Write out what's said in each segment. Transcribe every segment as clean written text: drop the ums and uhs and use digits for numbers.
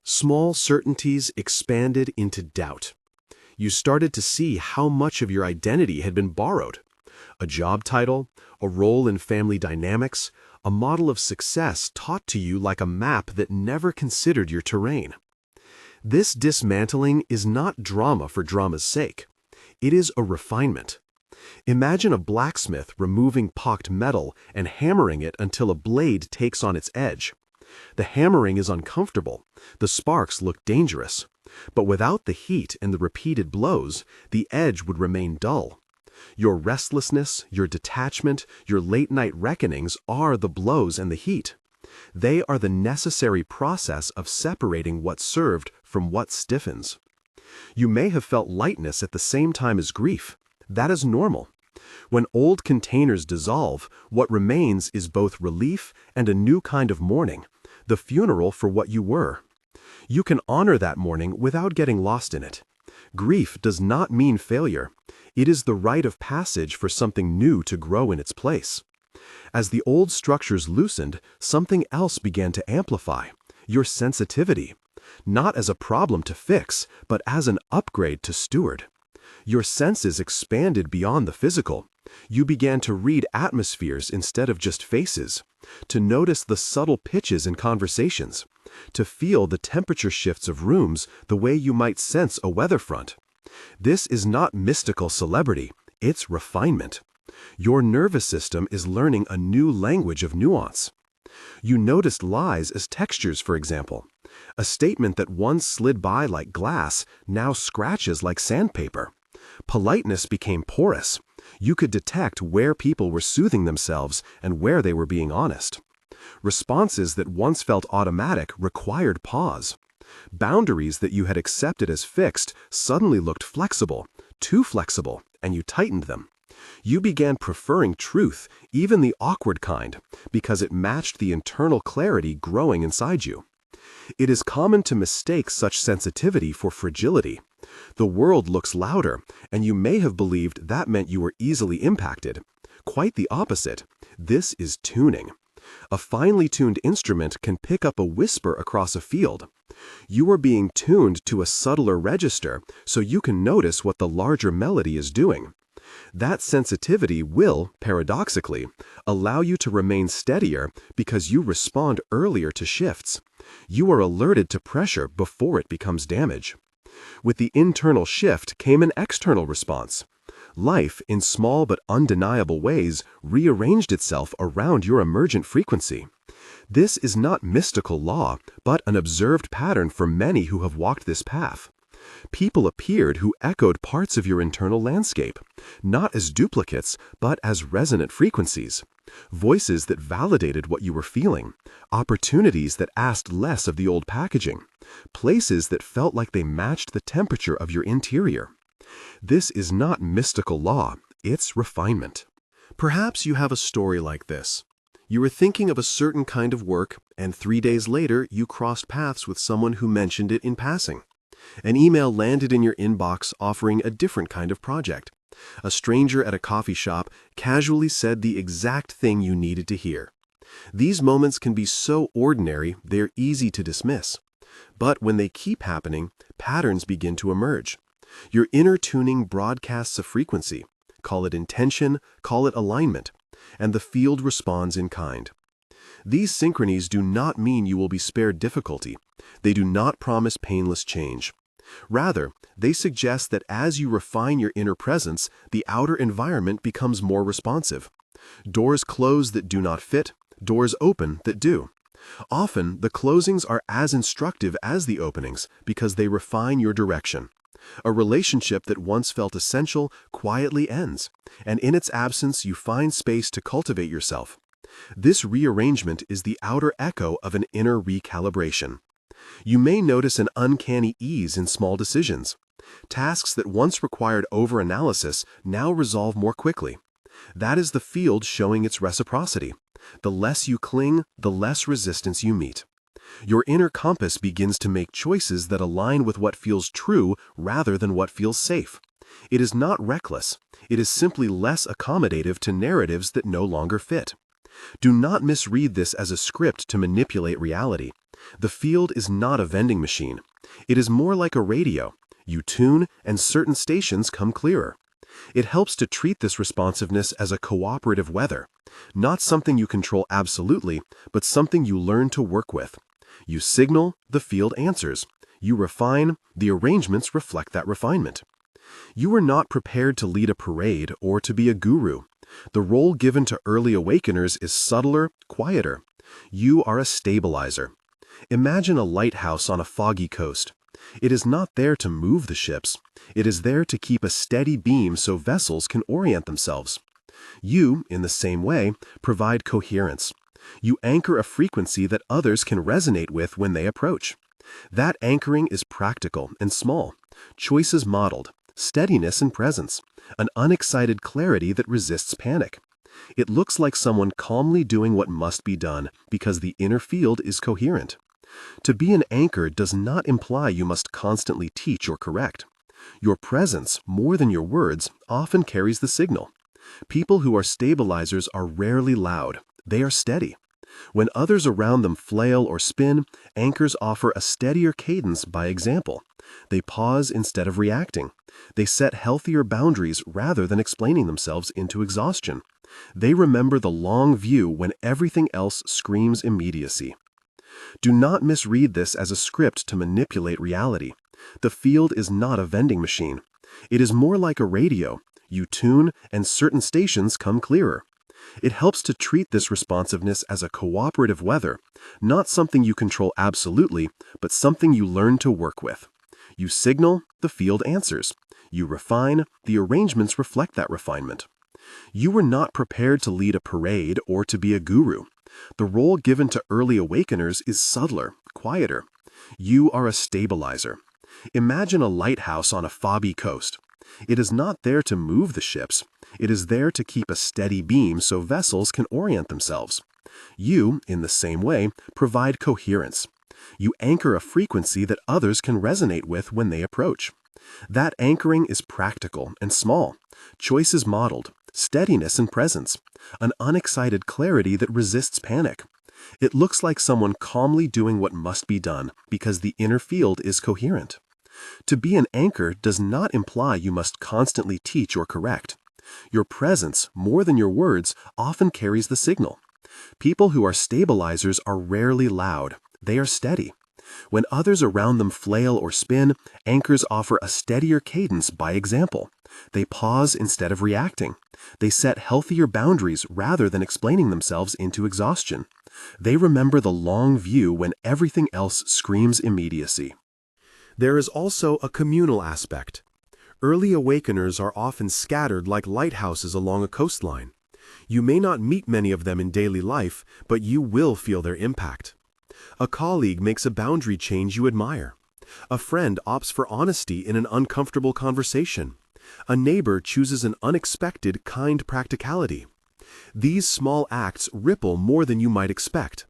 Small certainties expanded into doubt. You started to see how much of your identity had been borrowed. A job title, a role in family dynamics, a model of success taught to you like a map that never considered your terrain. This dismantling is not drama for drama's sake. It is a refinement. Imagine a blacksmith removing pocked metal and hammering it until a blade takes on its edge. The hammering is uncomfortable, the sparks look dangerous, but without the heat and the repeated blows, the edge would remain dull. Your restlessness, your detachment, your late-night reckonings are the blows and the heat. They are the necessary process of separating what served from what stiffens. You may have felt lightness at the same time as grief. That is normal. When old containers dissolve, what remains is both relief and a new kind of mourning, the funeral for what you were. You can honor that mourning without getting lost in it. Grief does not mean failure. It is the rite of passage for something new to grow in its place. As the old structures loosened, something else began to amplify, your sensitivity, not as a problem to fix, but as an upgrade to steward. Your senses expanded beyond the physical. You began to read atmospheres instead of just faces, to notice the subtle pitches in conversations, to feel the temperature shifts of rooms the way you might sense a weather front. This is not mystical celebrity, it's refinement. Your nervous system is learning a new language of nuance. You noticed lies as textures, for example. A statement that once slid by like glass now scratches like sandpaper. Politeness became porous. You could detect where people were soothing themselves and where they were being honest. Responses that once felt automatic required pause. Boundaries that you had accepted as fixed suddenly looked flexible, too flexible, and you tightened them. You began preferring truth, even the awkward kind, because it matched the internal clarity growing inside you. It is common to mistake such sensitivity for fragility. The world looks louder, and you may have believed that meant you were easily impacted. Quite the opposite. This is tuning. A finely tuned instrument can pick up a whisper across a field. You are being tuned to a subtler register so you can notice what the larger melody is doing. That sensitivity will, paradoxically, allow you to remain steadier because you respond earlier to shifts. You are alerted to pressure before it becomes damage. With the internal shift came an external response. Life, in small but undeniable ways, rearranged itself around your emergent frequency. This is not mystical law, but an observed pattern for many who have walked this path. People appeared who echoed parts of your internal landscape, not as duplicates, but as resonant frequencies. Voices that validated what you were feeling, opportunities that asked less of the old packaging, places that felt like they matched the temperature of your interior. This is not mystical law, it's refinement. Perhaps you have a story like this. You were thinking of a certain kind of work, and 3 days later you crossed paths with someone who mentioned it in passing. An email landed in your inbox offering a different kind of project. A stranger at a coffee shop casually said the exact thing you needed to hear. These moments can be so ordinary they're easy to dismiss. But when they keep happening, patterns begin to emerge. Your inner tuning broadcasts a frequency. Call it intention, call it alignment, and the field responds in kind. These synchronies do not mean you will be spared difficulty. They do not promise painless change. Rather, they suggest that as you refine your inner presence, the outer environment becomes more responsive. Doors close that do not fit, doors open that do. Often, the closings are as instructive as the openings because they refine your direction. A relationship that once felt essential quietly ends, and in its absence you find space to cultivate yourself. This rearrangement is the outer echo of an inner recalibration. You may notice an uncanny ease in small decisions. Tasks that once required overanalysis now resolve more quickly. That is the field showing its reciprocity. The less you cling, the less resistance you meet. Your inner compass begins to make choices that align with what feels true rather than what feels safe. It is not reckless. It is simply less accommodative to narratives that no longer fit. Do not misread this as a script to manipulate reality. The field is not a vending machine. It is more like a radio. You tune, and certain stations come clearer. It helps to treat this responsiveness as a cooperative weather, not something you control absolutely, but something you learn to work with. You signal, the field answers. You refine, the arrangements reflect that refinement. You are not prepared to lead a parade or to be a guru. The role given to early awakeners is subtler, quieter. You are a stabilizer. Imagine a lighthouse on a foggy coast. It is not there to move the ships. It is there to keep a steady beam so vessels can orient themselves. You, in the same way, provide coherence. You anchor a frequency that others can resonate with when they approach. That anchoring is practical and small. Choices modeled, steadiness and presence, an unexcited clarity that resists panic. It looks like someone calmly doing what must be done because the inner field is coherent. To be an anchor does not imply you must constantly teach or correct. Your presence, more than your words, often carries the signal. People who are stabilizers are rarely loud. They are steady. When others around them flail or spin, anchors offer a steadier cadence by example. They pause instead of reacting. They set healthier boundaries rather than explaining themselves into exhaustion. They remember the long view when everything else screams immediacy. Do not misread this as a script to manipulate reality. The field is not a vending machine. It is more like a radio. You tune, and certain stations come clearer. It helps to treat this responsiveness as a cooperative weather, not something you control absolutely, but something you learn to work with. You signal, the field answers. You refine, the arrangements reflect that refinement. You were not prepared to lead a parade or to be a guru. The role given to early awakeners is subtler, quieter. You are a stabilizer. Imagine a lighthouse on a foggy coast. It is not there to move the ships. It is there to keep a steady beam so vessels can orient themselves. You, in the same way, provide coherence. You anchor a frequency that others can resonate with when they approach. That anchoring is practical and small. Choices modeled, steadiness and presence, an unexcited clarity that resists panic. It looks like someone calmly doing what must be done because the inner field is coherent. To be an anchor does not imply you must constantly teach or correct. Your presence, more than your words, often carries the signal. People who are stabilizers are rarely loud. They are steady. When others around them flail or spin, anchors offer a steadier cadence by example. They pause instead of reacting. They set healthier boundaries rather than explaining themselves into exhaustion. They remember the long view when everything else screams immediacy. There is also a communal aspect. Early awakeners are often scattered like lighthouses along a coastline. You may not meet many of them in daily life, but you will feel their impact. A colleague makes a boundary change you admire. A friend opts for honesty in an uncomfortable conversation. A neighbor chooses an unexpected, kind practicality. These small acts ripple more than you might expect.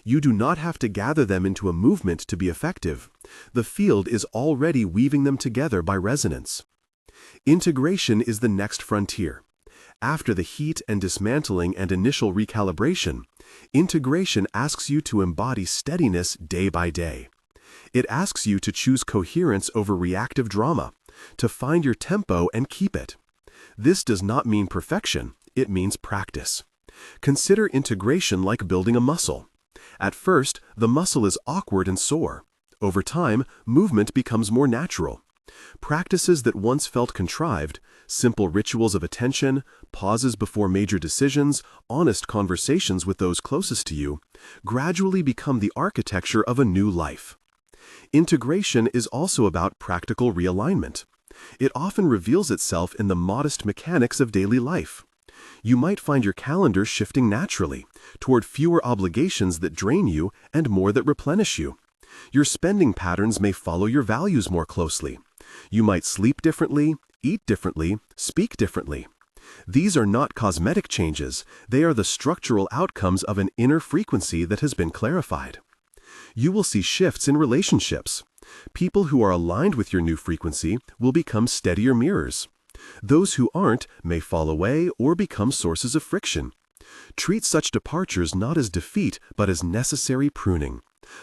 You do not have to gather them into a movement to be effective. The field is already weaving them together by resonance. Integration is the next frontier. After the heat and dismantling and initial recalibration, integration asks you to embody steadiness day by day. It asks you to choose coherence over reactive drama, to find your tempo and keep it. This does not mean perfection, it means practice. Consider integration like building a muscle. At first, the muscle is awkward and sore. Over time, movement becomes more natural. Practices that once felt contrived, simple rituals of attention, pauses before major decisions, honest conversations with those closest to you, gradually become the architecture of a new life. Integration is also about practical realignment. It often reveals itself in the modest mechanics of daily life. You might find your calendar shifting naturally, toward fewer obligations that drain you and more that replenish you. Your spending patterns may follow your values more closely. You might sleep differently, eat differently, speak differently. These are not cosmetic changes, they are the structural outcomes of an inner frequency that has been clarified. You will see shifts in relationships. People who are aligned with your new frequency will become steadier mirrors. Those who aren't may fall away or become sources of friction. Treat such departures not as defeat, but as necessary pruning.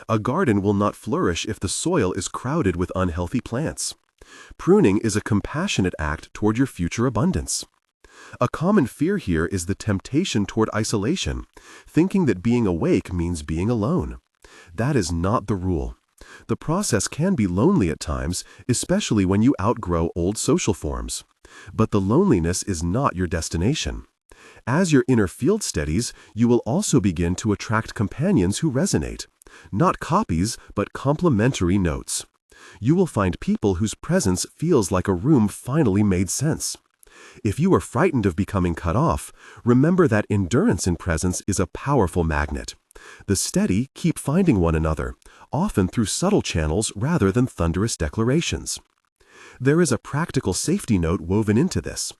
A garden will not flourish if the soil is crowded with unhealthy plants. Pruning is a compassionate act toward your future abundance. A common fear here is the temptation toward isolation, thinking that being awake means being alone. That is not the rule. The process can be lonely at times, especially when you outgrow old social forms. But the loneliness is not your destination. As your inner field steadies, you will also begin to attract companions who resonate. Not copies, but complementary notes. You will find people whose presence feels like a room finally made sense. If you are frightened of becoming cut off, remember that endurance in presence is a powerful magnet. The steady keep finding one another, often through subtle channels rather than thunderous declarations. There is a practical safety note woven into this.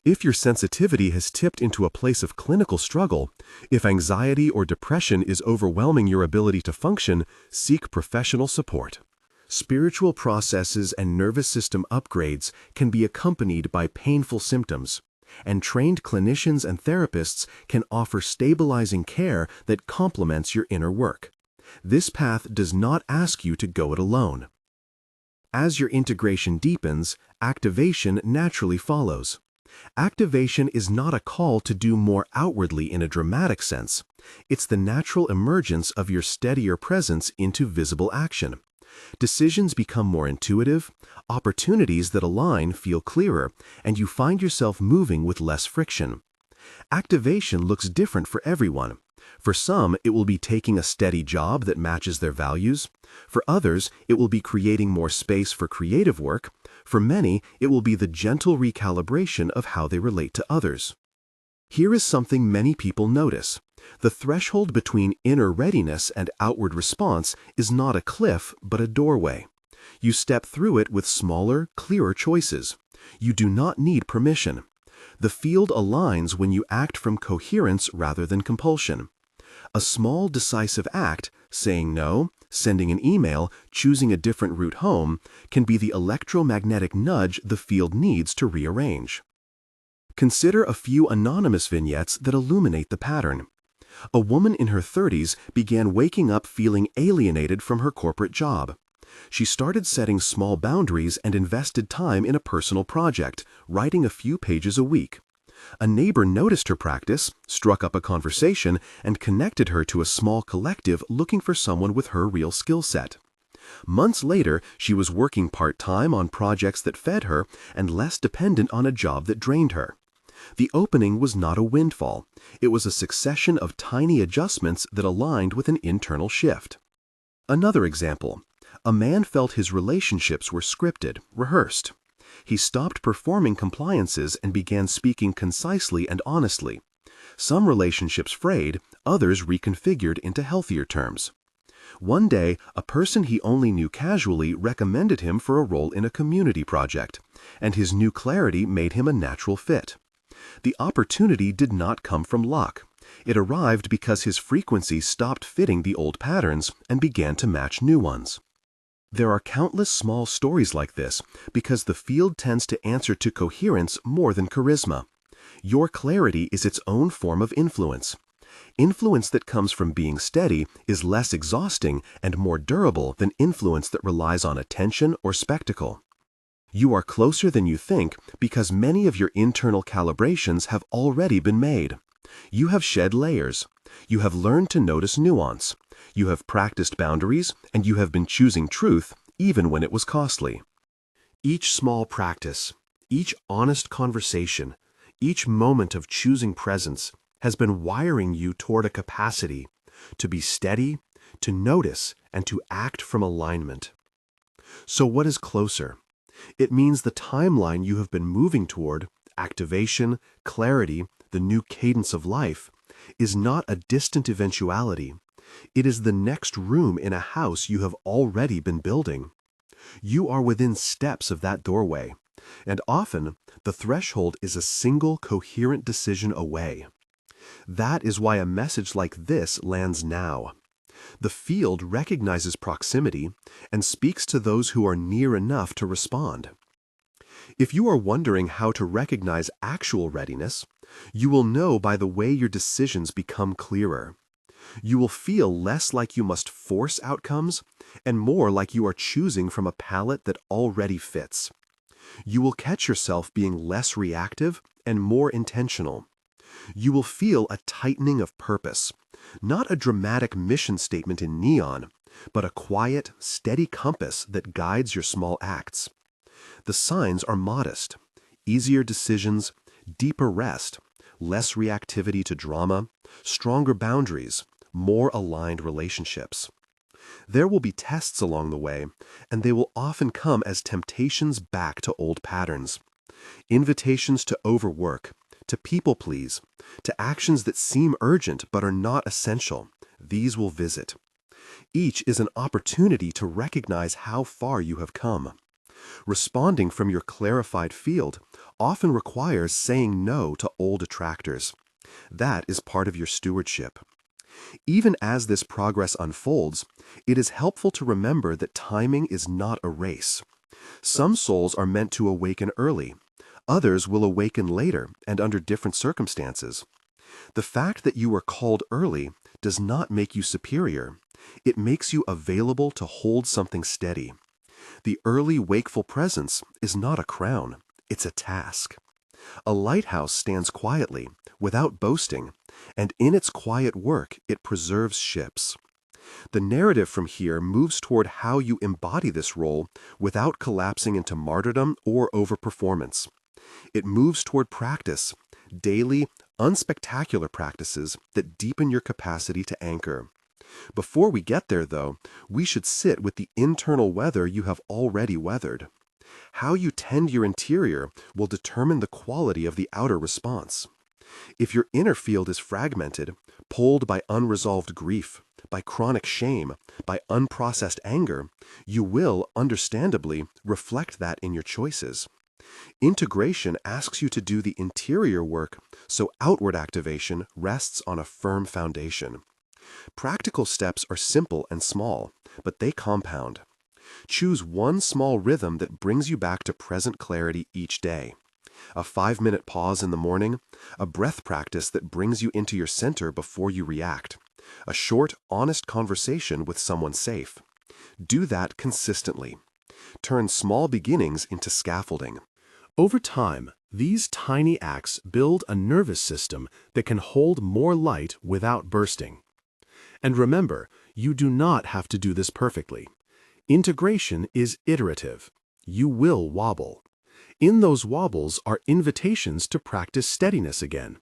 If your sensitivity has tipped into a place of clinical struggle, if anxiety or depression is overwhelming your ability to function, seek professional support. Spiritual processes and nervous system upgrades can be accompanied by painful symptoms, and trained clinicians and therapists can offer stabilizing care that complements your inner work. This path does not ask you to go it alone. As your integration deepens, activation naturally follows. Activation is not a call to do more outwardly in a dramatic sense. It's the natural emergence of your steadier presence into visible action. Decisions become more intuitive, opportunities that align feel clearer, and you find yourself moving with less friction. Activation looks different for everyone. For some, it will be taking a steady job that matches their values. For others, it will be creating more space for creative work. For many, it will be the gentle recalibration of how they relate to others. Here is something many people notice. The threshold between inner readiness and outward response is not a cliff, but a doorway. You step through it with smaller, clearer choices. You do not need permission. The field aligns when you act from coherence rather than compulsion. A small, decisive act, saying no, sending an email, choosing a different route home, can be the electromagnetic nudge the field needs to rearrange. Consider a few anonymous vignettes that illuminate the pattern. A woman in her 30s began waking up feeling alienated from her corporate job. She started setting small boundaries and invested time in a personal project, writing a few pages a week. A neighbor noticed her practice, struck up a conversation, and connected her to a small collective looking for someone with her real skill set. Months later, she was working part-time on projects that fed her and less dependent on a job that drained her. The opening was not a windfall. It was a succession of tiny adjustments that aligned with an internal shift. Another example. A man felt his relationships were scripted, rehearsed. He stopped performing compliances and began speaking concisely and honestly. Some relationships frayed, others reconfigured into healthier terms. One day, a person he only knew casually recommended him for a role in a community project, and his new clarity made him a natural fit. The opportunity did not come from luck. It arrived because his frequency stopped fitting the old patterns and began to match new ones. There are countless small stories like this because the field tends to answer to coherence more than charisma. Your clarity is its own form of influence. Influence that comes from being steady is less exhausting and more durable than influence that relies on attention or spectacle. You are closer than you think because many of your internal calibrations have already been made. You have shed layers. You have learned to notice nuance. You have practiced boundaries, and you have been choosing truth even when it was costly. Each small practice, each honest conversation, each moment of choosing presence has been wiring you toward a capacity to be steady, to notice, and to act from alignment. So what is closer? It means the timeline you have been moving toward, activation, clarity, the new cadence of life, is not a distant eventuality. It is the next room in a house you have already been building. You are within steps of that doorway, and often the threshold is a single coherent decision away. That is why a message like this lands now. The field recognizes proximity and speaks to those who are near enough to respond. If you are wondering how to recognize actual readiness, you will know by the way your decisions become clearer. You will feel less like you must force outcomes and more like you are choosing from a palette that already fits. You will catch yourself being less reactive and more intentional. You will feel a tightening of purpose, not a dramatic mission statement in neon, but a quiet, steady compass that guides your small acts. The signs are modest: easier decisions, deeper rest, less reactivity to drama, stronger boundaries, more aligned relationships. There will be tests along the way, and they will often come as temptations back to old patterns. Invitations to overwork, to people please, to actions that seem urgent but are not essential. These will visit. Each is an opportunity to recognize how far you have come. Responding from your clarified field often requires saying no to old attractors. That is part of your stewardship. Even as this progress unfolds, it is helpful to remember that timing is not a race. Some souls are meant to awaken early. Others will awaken later and under different circumstances. The fact that you are called early does not make you superior. It makes you available to hold something steady. The early wakeful presence is not a crown, it's a task. A lighthouse stands quietly, without boasting, and in its quiet work it preserves ships. The narrative from here moves toward how you embody this role without collapsing into martyrdom or overperformance. It moves toward practice, daily, unspectacular practices that deepen your capacity to anchor. Before we get there, though, we should sit with the internal weather you have already weathered. How you tend your interior will determine the quality of the outer response. If your inner field is fragmented, pulled by unresolved grief, by chronic shame, by unprocessed anger, you will, understandably, reflect that in your choices. Integration asks you to do the interior work so outward activation rests on a firm foundation. Practical steps are simple and small, but they compound. Choose one small rhythm that brings you back to present clarity each day. A 5-minute pause in the morning, a breath practice that brings you into your center before you react, a short, honest conversation with someone safe. Do that consistently. Turn small beginnings into scaffolding. Over time, these tiny acts build a nervous system that can hold more light without bursting. And remember, you do not have to do this perfectly. Integration is iterative. You will wobble. In those wobbles are invitations to practice steadiness again.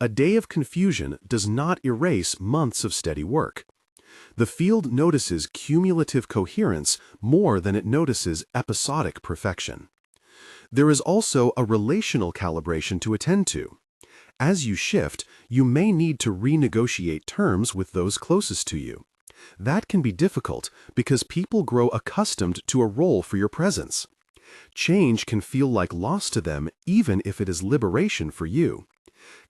A day of confusion does not erase months of steady work. The field notices cumulative coherence more than it notices episodic perfection. There is also a relational calibration to attend to. As you shift, you may need to renegotiate terms with those closest to you. That can be difficult because people grow accustomed to a role for your presence. Change can feel like loss to them even if it is liberation for you.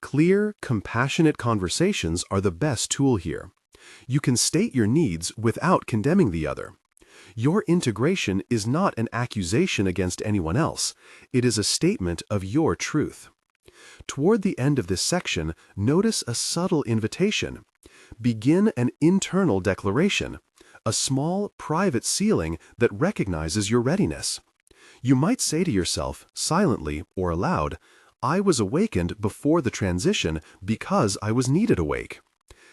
Clear, compassionate conversations are the best tool here. You can state your needs without condemning the other. Your integration is not an accusation against anyone else. It is a statement of your truth. Toward the end of this section, notice a subtle invitation. Begin an internal declaration, a small, private sealing that recognizes your readiness. You might say to yourself, silently or aloud, "I was awakened before the transition because I was needed awake."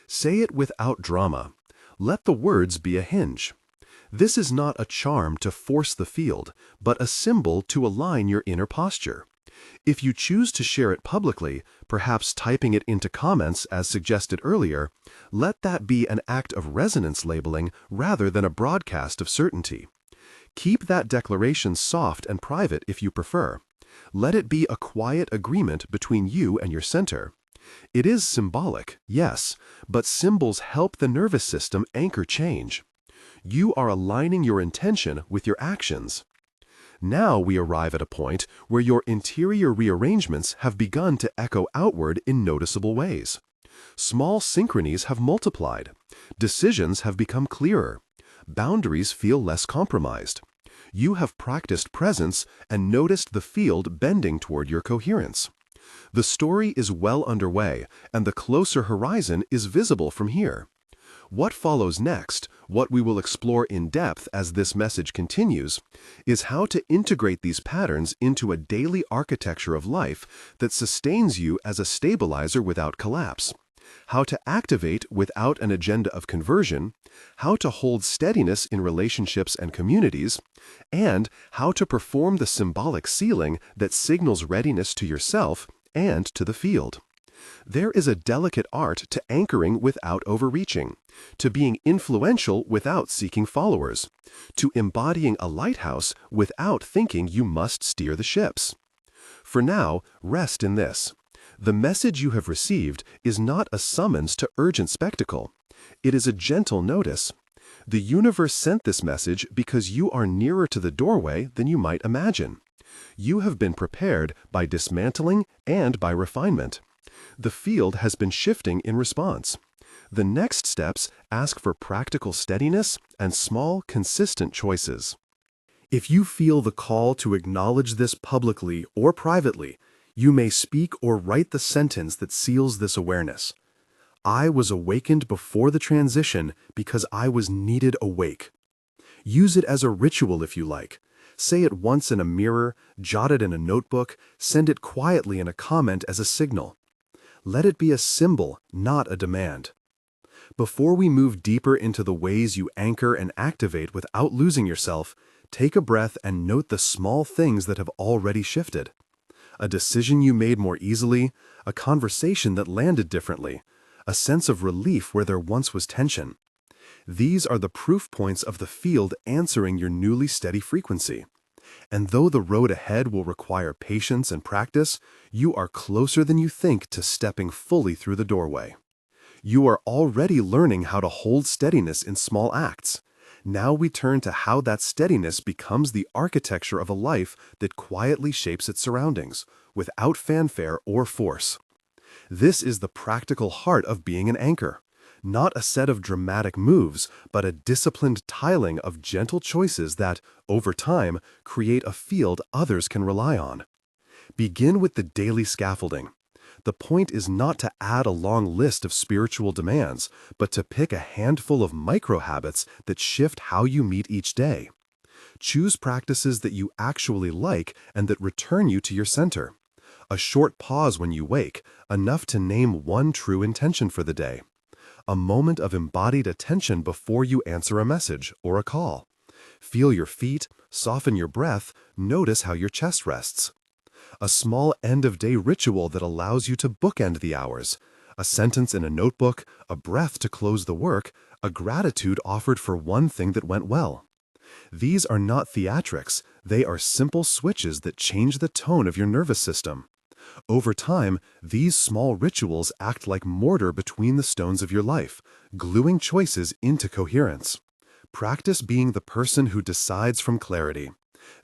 Say it without drama. Let the words be a hinge. This is not a charm to force the field, but a symbol to align your inner posture. If you choose to share it publicly, perhaps typing it into comments as suggested earlier, let that be an act of resonance labeling rather than a broadcast of certainty. Keep that declaration soft and private if you prefer. Let it be a quiet agreement between you and your center. It is symbolic, yes, but symbols help the nervous system anchor change. You are aligning your intention with your actions. Now we arrive at a point where your interior rearrangements have begun to echo outward in noticeable ways. Small synchronies have multiplied. Decisions have become clearer. Boundaries feel less compromised. You have practiced presence and noticed the field bending toward your coherence. The story is well underway, and the closer horizon is visible from here. What follows next, what we will explore in depth as this message continues, is how to integrate these patterns into a daily architecture of life that sustains you as a stabilizer without collapse. How to activate without an agenda of conversion, how to hold steadiness in relationships and communities, and how to perform the symbolic sealing that signals readiness to yourself and to the field. There is a delicate art to anchoring without overreaching, to being influential without seeking followers, to embodying a lighthouse without thinking you must steer the ships. For now, rest in this. The message you have received is not a summons to urgent spectacle. It is a gentle notice. The universe sent this message because you are nearer to the doorway than you might imagine. You have been prepared by dismantling and by refinement. The field has been shifting in response. The next steps ask for practical steadiness and small, consistent choices. If you feel the call to acknowledge this publicly or privately, you may speak or write the sentence that seals this awareness. I was awakened before the transition because I was needed awake. Use it as a ritual if you like. Say it once in a mirror, jot it in a notebook, send it quietly in a comment as a signal. Let it be a symbol, not a demand. Before we move deeper into the ways you anchor and activate without losing yourself, take a breath and note the small things that have already shifted. A decision you made more easily, a conversation that landed differently, a sense of relief where there once was tension. These are the proof points of the field answering your newly steady frequency. And though the road ahead will require patience and practice, you are closer than you think to stepping fully through the doorway. You are already learning how to hold steadiness in small acts. Now we turn to how that steadiness becomes the architecture of a life that quietly shapes its surroundings, without fanfare or force. This is the practical heart of being an anchor. Not a set of dramatic moves, but a disciplined tiling of gentle choices that, over time, create a field others can rely on. Begin with the daily scaffolding. The point is not to add a long list of spiritual demands, but to pick a handful of micro-habits that shift how you meet each day. Choose practices that you actually like and that return you to your center. A short pause when you wake, enough to name one true intention for the day. A moment of embodied attention before you answer a message or a call. Feel your feet, soften your breath, notice how your chest rests. A small end-of-day ritual that allows you to bookend the hours. A sentence in a notebook, a breath to close the work, a gratitude offered for one thing that went well. These are not theatrics, they are simple switches that change the tone of your nervous system. Over time, these small rituals act like mortar between the stones of your life, gluing choices into coherence. Practice being the person who decides from clarity.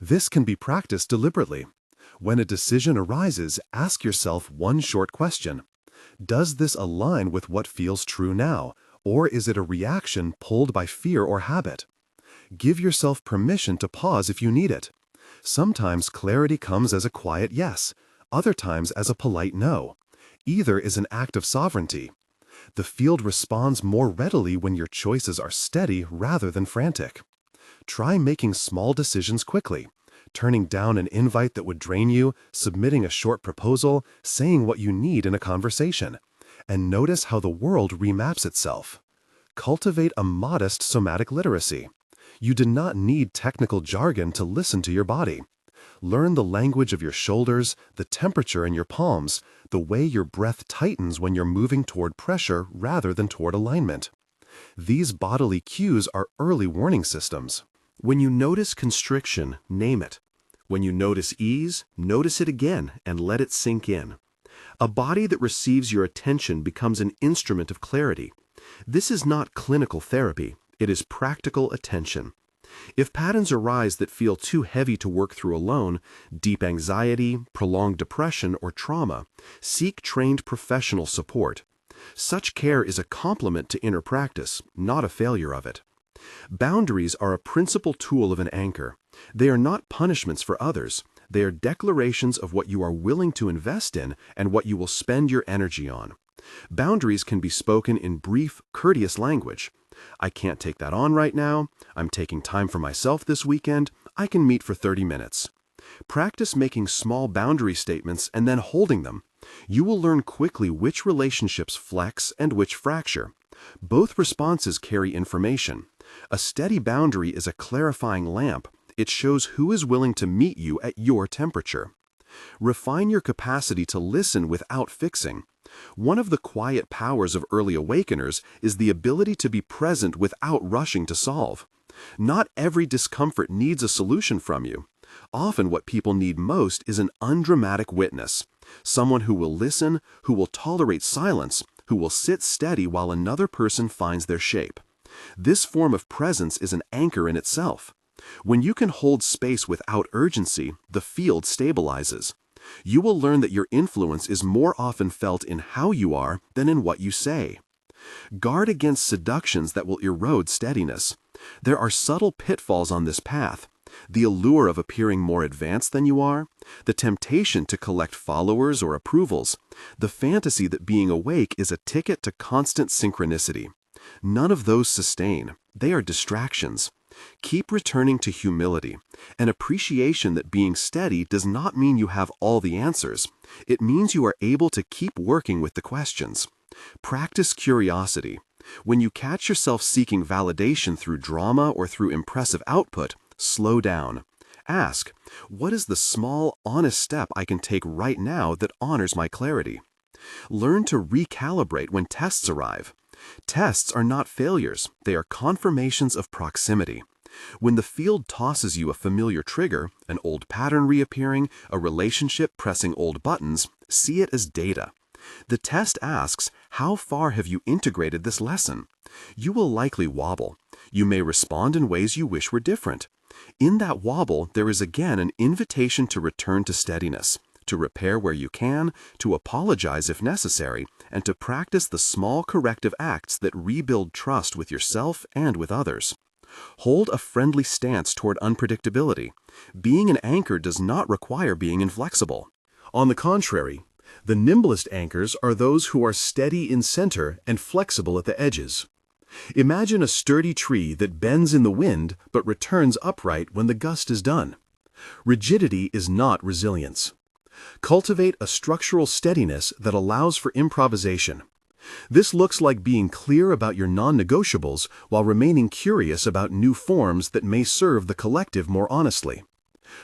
This can be practiced deliberately. When a decision arises, ask yourself one short question. Does this align with what feels true now, or is it a reaction pulled by fear or habit? Give yourself permission to pause if you need it. Sometimes clarity comes as a quiet yes, other times as a polite no. Either is an act of sovereignty. The field responds more readily when your choices are steady rather than frantic. Try making small decisions quickly. Turning down an invite that would drain you, submitting a short proposal, saying what you need in a conversation. And notice how the world remaps itself. Cultivate a modest somatic literacy. You do not need technical jargon to listen to your body. Learn the language of your shoulders, the temperature in your palms, the way your breath tightens when you're moving toward pressure rather than toward alignment. These bodily cues are early warning systems. When you notice constriction, name it. When you notice ease, notice it again and let it sink in. A body that receives your attention becomes an instrument of clarity. This is not clinical therapy, it is practical attention. If patterns arise that feel too heavy to work through alone, deep anxiety, prolonged depression, or trauma, seek trained professional support. Such care is a complement to inner practice, not a failure of it. Boundaries are a principal tool of an anchor. They are not punishments for others. They are declarations of what you are willing to invest in and what you will spend your energy on. Boundaries can be spoken in brief, courteous language. I can't take that on right now. I'm taking time for myself this weekend. I can meet for 30 minutes. Practice making small boundary statements and then holding them. You will learn quickly which relationships flex and which fracture. Both responses carry information. A steady boundary is a clarifying lamp. It shows who is willing to meet you at your temperature. Refine your capacity to listen without fixing. One of the quiet powers of early awakeners is the ability to be present without rushing to solve. Not every discomfort needs a solution from you. Often what people need most is an undramatic witness, someone who will listen, who will tolerate silence, who will sit steady while another person finds their shape. This form of presence is an anchor in itself. When you can hold space without urgency, the field stabilizes. You will learn that your influence is more often felt in how you are than in what you say. Guard against seductions that will erode steadiness. There are subtle pitfalls on this path. The allure of appearing more advanced than you are, the temptation to collect followers or approvals, the fantasy that being awake is a ticket to constant synchronicity. None of those sustain. They are distractions. Keep returning to humility, an appreciation that being steady does not mean you have all the answers. It means you are able to keep working with the questions. Practice curiosity. When you catch yourself seeking validation through drama or through impressive output, slow down. Ask, what is the small, honest step I can take right now that honors my clarity? Learn to recalibrate when tests arrive. Tests are not failures, they are confirmations of proximity. When the field tosses you a familiar trigger, an old pattern reappearing, a relationship pressing old buttons, see it as data. The test asks, how far have you integrated this lesson? You will likely wobble. You may respond in ways you wish were different. In that wobble, there is again an invitation to return to steadiness, to repair where you can, to apologize if necessary, and to practice the small corrective acts that rebuild trust with yourself and with others. Hold a friendly stance toward unpredictability. Being an anchor does not require being inflexible. On the contrary, the nimblest anchors are those who are steady in center and flexible at the edges. Imagine a sturdy tree that bends in the wind but returns upright when the gust is done. Rigidity is not resilience. Cultivate a structural steadiness that allows for improvisation. This looks like being clear about your non-negotiables while remaining curious about new forms that may serve the collective more honestly.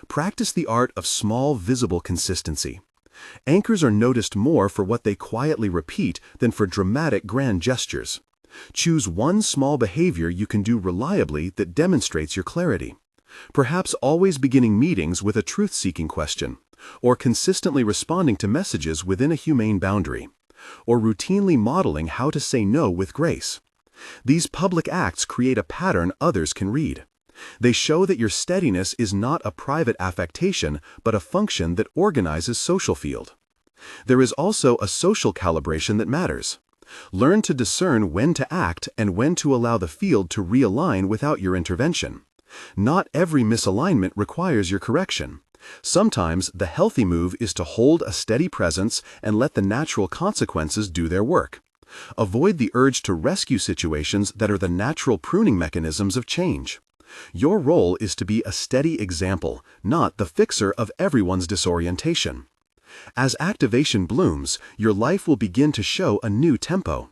Practice the art of small, visible consistency. Anchors are noticed more for what they quietly repeat than for dramatic grand gestures. Choose one small behavior you can do reliably that demonstrates your clarity. Perhaps always beginning meetings with a truth-seeking question, or consistently responding to messages within a humane boundary, or routinely modeling how to say no with grace. These public acts create a pattern others can read. They show that your steadiness is not a private affectation, but a function that organizes social field. There is also a social calibration that matters. Learn to discern when to act and when to allow the field to realign without your intervention. Not every misalignment requires your correction. Sometimes the healthy move is to hold a steady presence and let the natural consequences do their work. Avoid the urge to rescue situations that are the natural pruning mechanisms of change. Your role is to be a steady example, not the fixer of everyone's disorientation. As activation blooms, your life will begin to show a new tempo.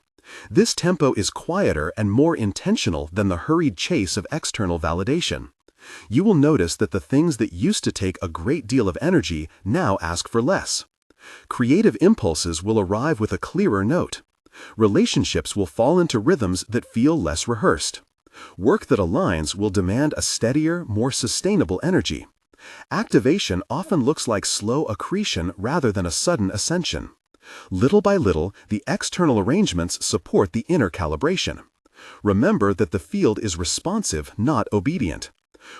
This tempo is quieter and more intentional than the hurried chase of external validation. You will notice that the things that used to take a great deal of energy now ask for less. Creative impulses will arrive with a clearer note. Relationships will fall into rhythms that feel less rehearsed. Work that aligns will demand a steadier, more sustainable energy. Activation often looks like slow accretion rather than a sudden ascension. Little by little, the external arrangements support the inner calibration. Remember that the field is responsive, not obedient.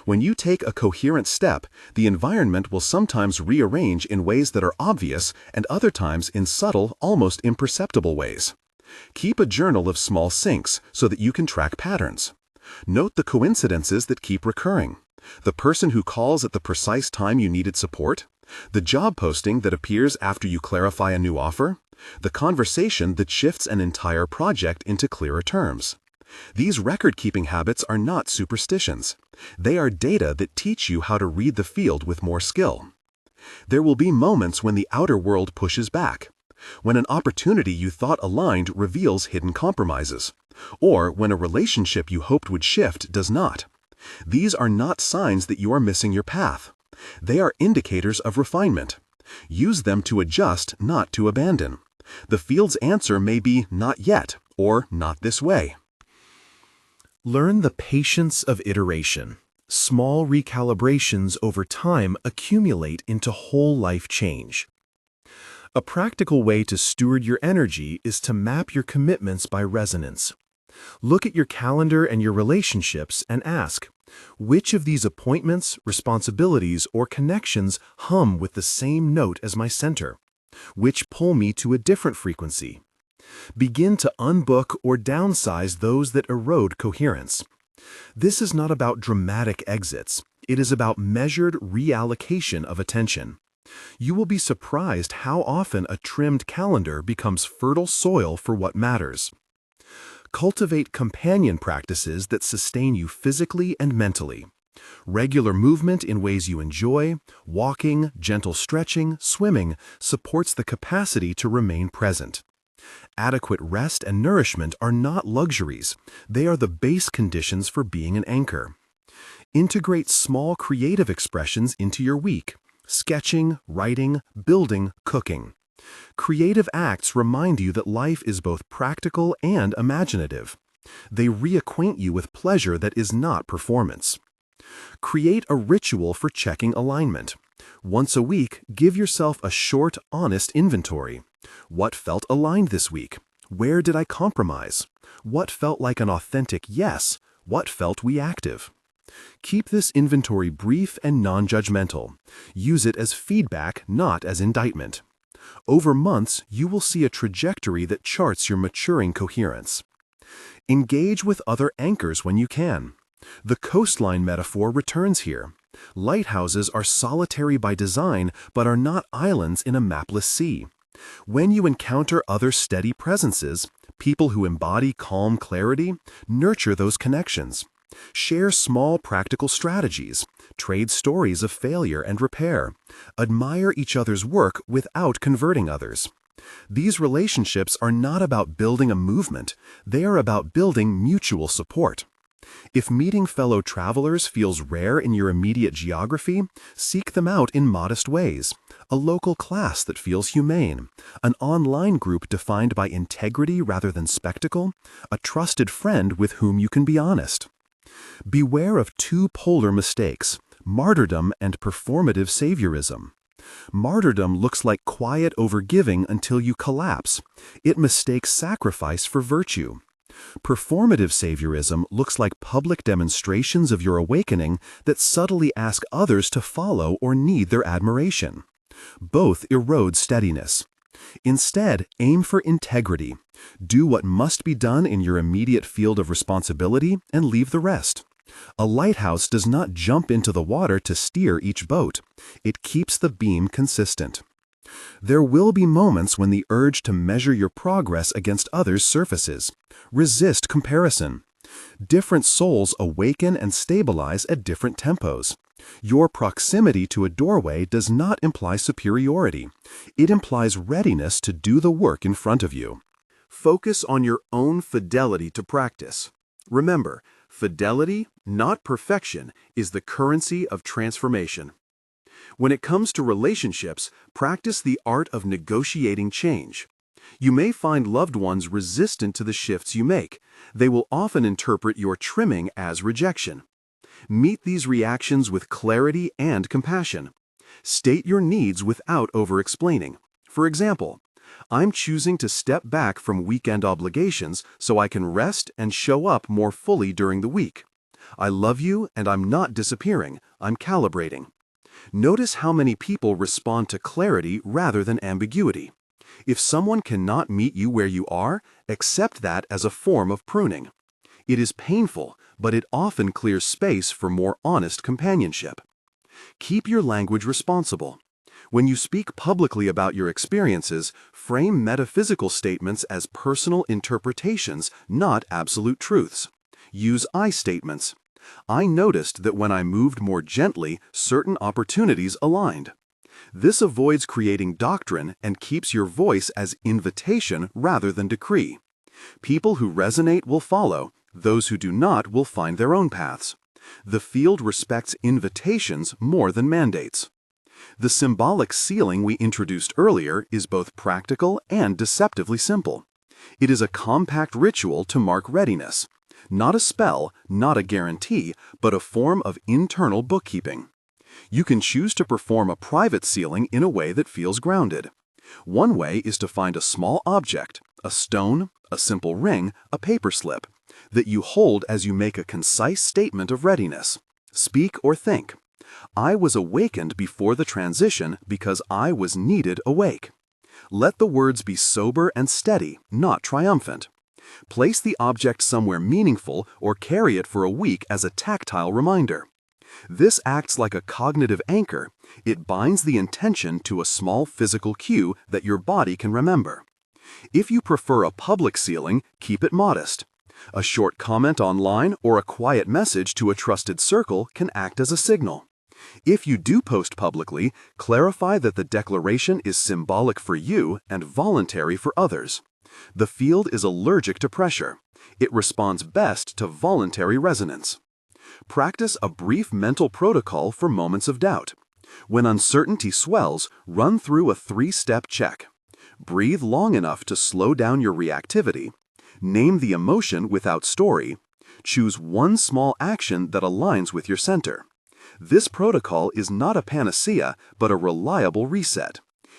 When you take a coherent step, the environment will sometimes rearrange in ways that are obvious and other times in subtle, almost imperceptible ways. Keep a journal of small syncs so that you can track patterns. Note the coincidences that keep recurring. The person who calls at the precise time you needed support? The job posting that appears after you clarify a new offer? The conversation that shifts an entire project into clearer terms? These record-keeping habits are not superstitions. They are data that teach you how to read the field with more skill. There will be moments when the outer world pushes back, when an opportunity you thought aligned reveals hidden compromises, or when a relationship you hoped would shift does not. These are not signs that you are missing your path. They are indicators of refinement. Use them to adjust, not to abandon. The field's answer may be not yet or not this way. Learn the patience of iteration. Small recalibrations over time accumulate into whole life change. A practical way to steward your energy is to map your commitments by resonance. Look at your calendar and your relationships and ask, which of these appointments, responsibilities, or connections hum with the same note as my center? Which pull me to a different frequency? Begin to unbook or downsize those that erode coherence. This is not about dramatic exits. It is about measured reallocation of attention. You will be surprised how often a trimmed calendar becomes fertile soil for what matters. Cultivate companion practices that sustain you physically and mentally. Regular movement in ways you enjoy, walking, gentle stretching, swimming, supports the capacity to remain present. Adequate rest and nourishment are not luxuries. They are the base conditions for being an anchor. Integrate small creative expressions into your week: sketching, writing, building, cooking. Creative acts remind you that life is both practical and imaginative. They reacquaint you with pleasure that is not performance. Create a ritual for checking alignment. Once a week, give yourself a short, honest inventory. What felt aligned this week? Where did I compromise? What felt like an authentic yes? What felt reactive? Keep this inventory brief and non-judgmental. Use it as feedback, not as indictment. Over months, you will see a trajectory that charts your maturing coherence. Engage with other anchors when you can. The coastline metaphor returns here. Lighthouses are solitary by design, but are not islands in a mapless sea. When you encounter other steady presences, people who embody calm clarity, nurture those connections. Share small practical strategies. Trade stories of failure and repair. Admire each other's work without converting others. These relationships are not about building a movement. They are about building mutual support. If meeting fellow travelers feels rare in your immediate geography, seek them out in modest ways. A local class that feels humane, an online group defined by integrity rather than spectacle, a trusted friend with whom you can be honest. Beware of two polar mistakes: martyrdom and performative saviorism. Martyrdom looks like quiet overgiving until you collapse. It mistakes sacrifice for virtue. Performative saviorism looks like public demonstrations of your awakening that subtly ask others to follow or need their admiration. Both erode steadiness. Instead, aim for integrity. Do what must be done in your immediate field of responsibility and leave the rest. A lighthouse does not jump into the water to steer each boat. It keeps the beam consistent. There will be moments when the urge to measure your progress against others surfaces. Resist comparison. Different souls awaken and stabilize at different tempos. Your proximity to a doorway does not imply superiority. It implies readiness to do the work in front of you. Focus on your own fidelity to practice. Remember, fidelity, not perfection, is the currency of transformation. When it comes to relationships, practice the art of negotiating change. You may find loved ones resistant to the shifts you make. They will often interpret your trimming as rejection. Meet these reactions with clarity and compassion. State your needs without over-explaining. For example, I'm choosing to step back from weekend obligations so I can rest and show up more fully during the week. I love you and I'm not disappearing, I'm calibrating. Notice how many people respond to clarity rather than ambiguity. If someone cannot meet you where you are, accept that as a form of pruning. It is painful, but it often clears space for more honest companionship. Keep your language responsible. When you speak publicly about your experiences, frame metaphysical statements as personal interpretations, not absolute truths. Use I statements. I noticed that when I moved more gently, certain opportunities aligned. This avoids creating doctrine and keeps your voice as invitation rather than decree. People who resonate will follow. Those who do not will find their own paths. The field respects invitations more than mandates. The symbolic sealing we introduced earlier is both practical and deceptively simple. It is a compact ritual to mark readiness. Not a spell, not a guarantee, but a form of internal bookkeeping. You can choose to perform a private sealing in a way that feels grounded. One way is to find a small object, a stone, a simple ring, a paper slip, that you hold as you make a concise statement of readiness. Speak or think. I was awakened before the transition because I was needed awake. Let the words be sober and steady, not triumphant. Place the object somewhere meaningful or carry it for a week as a tactile reminder. This acts like a cognitive anchor. It binds the intention to a small physical cue that your body can remember. If you prefer a public sealing, keep it modest. A short comment online or a quiet message to a trusted circle can act as a signal. If you do post publicly, clarify that the declaration is symbolic for you and voluntary for others. The field is allergic to pressure. It responds best to voluntary resonance. Practice a brief mental protocol for moments of doubt. When uncertainty swells, run through a 3-step check. Breathe long enough to slow down your reactivity. Name the emotion without story. Choose one small action that aligns with your center. This protocol is not a panacea, but a reliable reset.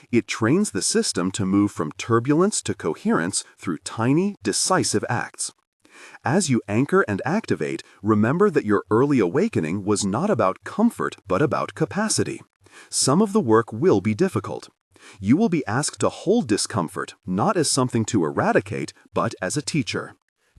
It trains the system to move from turbulence to coherence through tiny, decisive acts. As you anchor and activate, remember that your early awakening was not about comfort, but about capacity. Some of the work will be difficult. You will be asked to hold discomfort, not as something to eradicate, but as a teacher.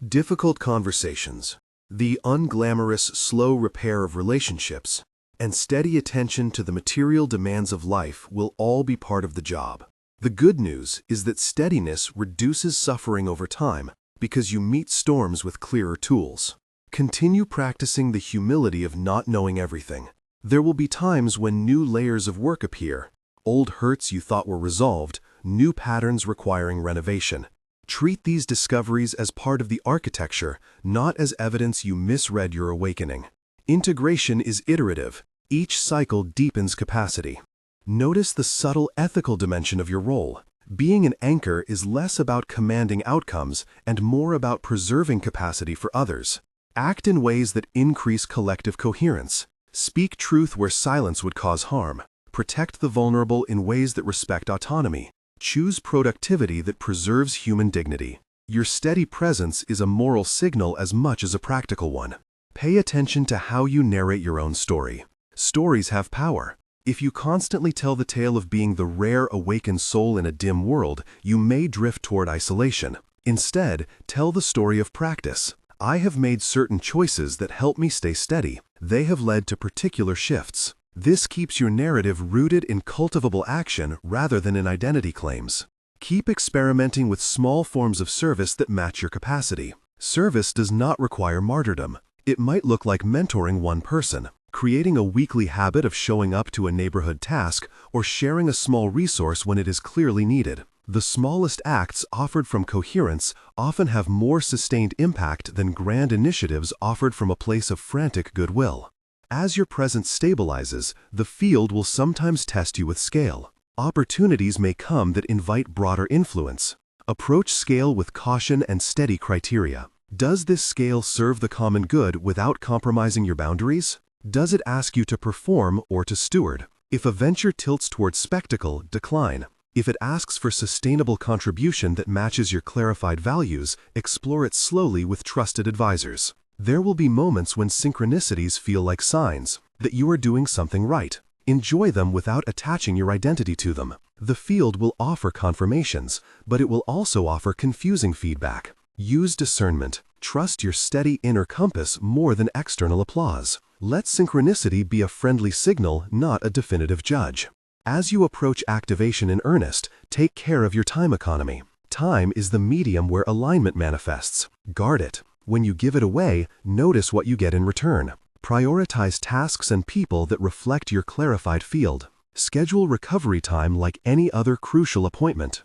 Difficult conversations, the unglamorous, slow repair of relationships, and steady attention to the material demands of life will all be part of the job. The good news is that steadiness reduces suffering over time because you meet storms with clearer tools. Continue practicing the humility of not knowing everything. There will be times when new layers of work appear, old hurts you thought were resolved, new patterns requiring renovation. Treat these discoveries as part of the architecture, not as evidence you misread your awakening. Integration is iterative. Each cycle deepens capacity. Notice the subtle ethical dimension of your role. Being an anchor is less about commanding outcomes and more about preserving capacity for others. Act in ways that increase collective coherence. Speak truth where silence would cause harm. Protect the vulnerable in ways that respect autonomy. Choose productivity that preserves human dignity. Your steady presence is a moral signal as much as a practical one. Pay attention to how you narrate your own story. Stories have power. If you constantly tell the tale of being the rare awakened soul in a dim world, you may drift toward isolation. Instead, tell the story of practice. I have made certain choices that help me stay steady. They have led to particular shifts. This keeps your narrative rooted in cultivable action rather than in identity claims. Keep experimenting with small forms of service that match your capacity. Service does not require martyrdom. It might look like mentoring one person, creating a weekly habit of showing up to a neighborhood task, or sharing a small resource when it is clearly needed. The smallest acts offered from coherence often have more sustained impact than grand initiatives offered from a place of frantic goodwill. As your presence stabilizes, the field will sometimes test you with scale. Opportunities may come that invite broader influence. Approach scale with caution and steady criteria. Does this scale serve the common good without compromising your boundaries? Does it ask you to perform or to steward? If a venture tilts towards spectacle, decline. If it asks for sustainable contribution that matches your clarified values, explore it slowly with trusted advisors. There will be moments when synchronicities feel like signs that you are doing something right. Enjoy them without attaching your identity to them. The field will offer confirmations, but it will also offer confusing feedback. Use discernment. Trust your steady inner compass more than external applause. Let synchronicity be a friendly signal, not a definitive judge. As you approach activation in earnest, take care of your time economy. Time is the medium where alignment manifests. Guard it. When you give it away, notice what you get in return. Prioritize tasks and people that reflect your clarified field. Schedule recovery time like any other crucial appointment.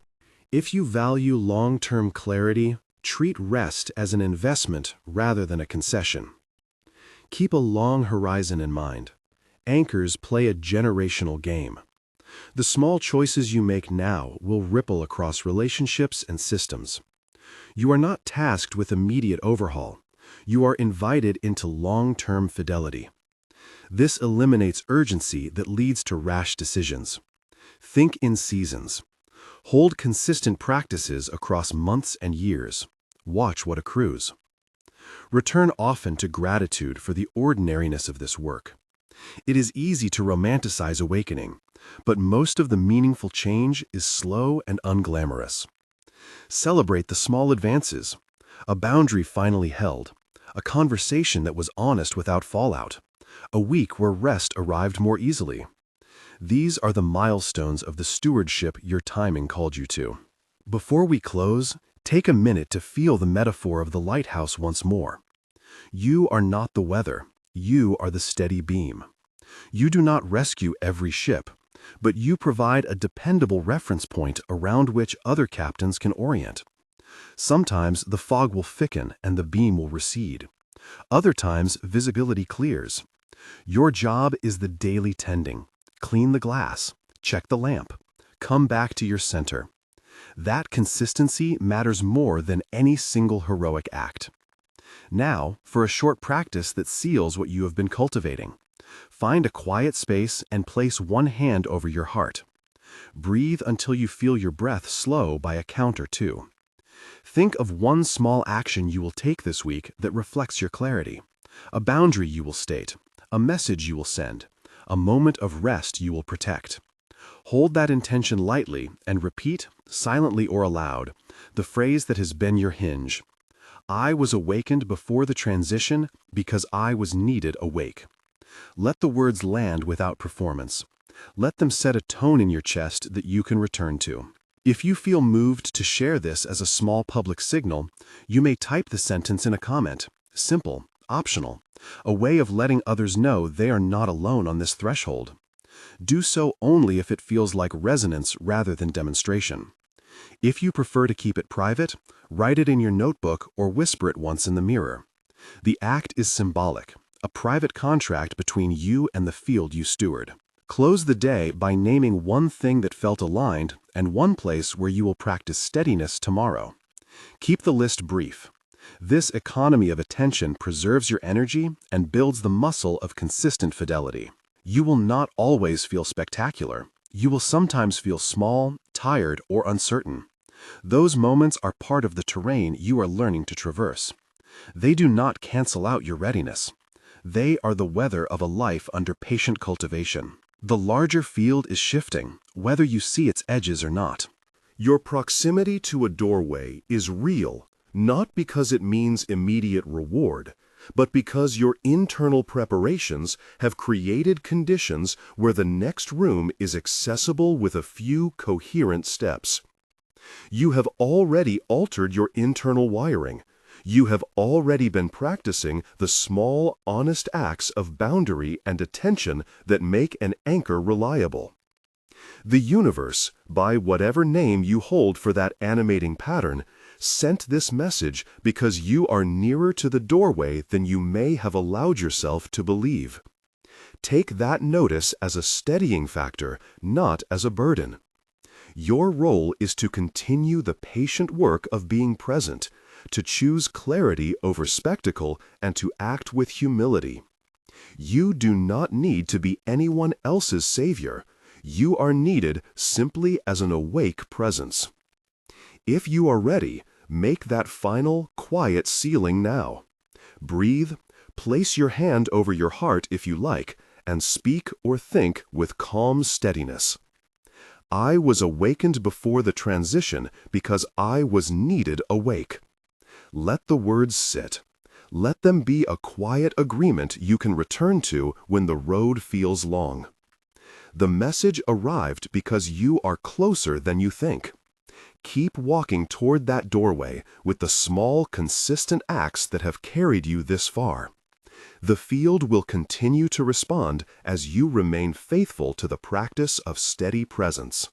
If you value long-term clarity, treat rest as an investment rather than a concession. Keep a long horizon in mind. Anchors play a generational game. The small choices you make now will ripple across relationships and systems. You are not tasked with immediate overhaul. You are invited into long-term fidelity. This eliminates urgency that leads to rash decisions. Think in seasons. Hold consistent practices across months and years. Watch what accrues. Return often to gratitude for the ordinariness of this work. It is easy to romanticize awakening, but most of the meaningful change is slow and unglamorous. Celebrate the small advances, a boundary finally held, a conversation that was honest without fallout, a week where rest arrived more easily. These are the milestones of the stewardship your timing called you to. Before we close, take a minute to feel the metaphor of the lighthouse once more. You are not the weather, you are the steady beam. You do not rescue every ship, but you provide a dependable reference point around which other captains can orient. Sometimes the fog will thicken and the beam will recede. Other times visibility clears. Your job is the daily tending. Clean the glass, check the lamp, come back to your center. That consistency matters more than any single heroic act. Now, for a short practice that seals what you have been cultivating. Find a quiet space and place one hand over your heart. Breathe until you feel your breath slow by a count or two. Think of one small action you will take this week that reflects your clarity. A boundary you will state, a message you will send, a moment of rest you will protect. Hold that intention lightly and repeat, silently or aloud, the phrase that has been your hinge. I was awakened before the transition because I was needed awake. Let the words land without performance. Let them set a tone in your chest that you can return to. If you feel moved to share this as a small public signal, you may type the sentence in a comment. Simple, optional, a way of letting others know they are not alone on this threshold. Do so only if it feels like resonance rather than demonstration. If you prefer to keep it private, write it in your notebook or whisper it once in the mirror. The act is symbolic, a private contract between you and the field you steward. Close the day by naming one thing that felt aligned and one place where you will practice steadiness tomorrow. Keep the list brief. This economy of attention preserves your energy and builds the muscle of consistent fidelity. You will not always feel spectacular. You will sometimes feel small, tired, or uncertain. Those moments are part of the terrain you are learning to traverse. They do not cancel out your readiness. They are the weather of a life under patient cultivation. The larger field is shifting, whether you see its edges or not. Your proximity to a doorway is real, not because it means immediate reward, but because your internal preparations have created conditions where the next room is accessible with a few coherent steps. You have already altered your internal wiring. You have already been practicing the small, honest acts of boundary and attention that make an anchor reliable. The universe, by whatever name you hold for that animating pattern, sent this message because you are nearer to the doorway than you may have allowed yourself to believe. Take that notice as a steadying factor, not as a burden. Your role is to continue the patient work of being present, to choose clarity over spectacle, and to act with humility. You do not need to be anyone else's savior. You are needed simply as an awake presence. If you are ready, make that final, quiet sealing now. Breathe, place your hand over your heart if you like, and speak or think with calm steadiness. I was awakened before the transition because I was needed awake. Let the words sit. Let them be a quiet agreement you can return to when the road feels long. The message arrived because you are closer than you think. Keep walking toward that doorway with the small, consistent acts that have carried you this far. The field will continue to respond as you remain faithful to the practice of steady presence.